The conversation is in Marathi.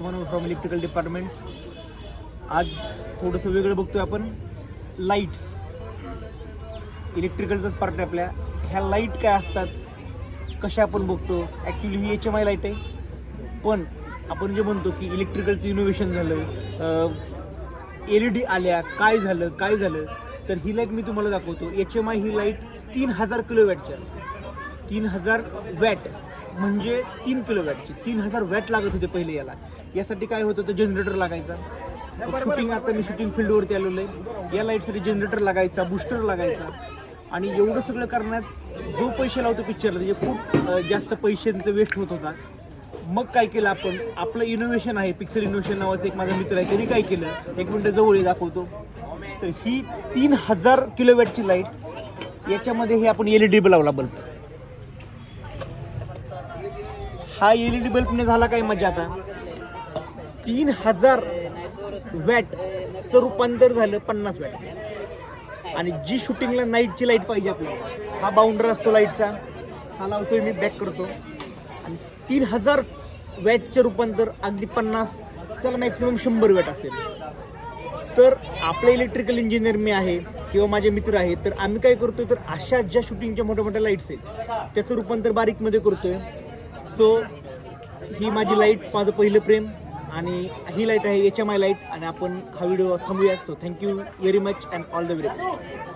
From electrical department. आज थोडंसं वेगळं बघतोय आपण. लाईट्स इलेक्ट्रिकलचाच पार्ट आहे आपल्या. ह्या लाईट काय असतात, कशा आपण बघतो. ॲक्च्युली ही HMI लाईट आहे, पण आपण जे म्हणतो की इलेक्ट्रिकलचं इनोव्हेशन झालं, LED आल्या, काय झालं, तर ही लाईट मी तुम्हाला दाखवतो. HMI ही लाईट 3000 किलोवॅटची असते. 3000 वॅट म्हणजे 3 किलोवॅटची. 3000 वॅट लागत होते पहिले याला. यासाठी काय होतं, तर जनरेटर लागायचा. आता मी शूटिंग फील्डवरती आलेलो आहे. या लाईटसाठी जनरेटर लागायचा, बुस्टर लागायचा. आणि एवढं सगळं करण्यात जो पैसे लावतो पिक्चरला, म्हणजे खूप जास्त पैशांचं वेस्ट होत होता. मग काय केलं आपण, आपलं इनोव्हेशन आहे, पिक्सल इनोव्हेशन नावाचं एक माझा मित्र आहे, त्यांनी काय केलं, एक मिनटं जवळ दाखवतो. तर ही 3000 किलोवॅटची लाईट, याच्यामध्ये हे आपण LED लावला बल्ब. हा LED बल्बने झाला काय मजा, आता 3000 वॅटचं रूपांतर झालं 50 वॅट. आणि जी शूटिंगला नाईटची लाईट पाहिजे आपल्याला, हा बाउंडर असतो लाईटचा, हा लावतोय मी, बॅक करतो. आणि 3000 वॅटचे रूपांतर अगदी 50, चला मॅक्सिमम 100 वॅट असेल. तर आपले इलेक्ट्रिकल इंजिनियर मी आहे किंवा माझे मित्र आहेत, तर आम्ही काय करतोय, तर अशा ज्या शूटिंगच्या मोठ्या मोठ्या लाईट्स आहेत त्याचं रूपांतर बारीकमध्ये करतोय. सो ही माझी लाईट, माझं पहिलं प्रेम. आणि ही लाईट आहे HMI लाईट. आणि आपण हा व्हिडिओ थांबूया. So thank you very much and all the very best.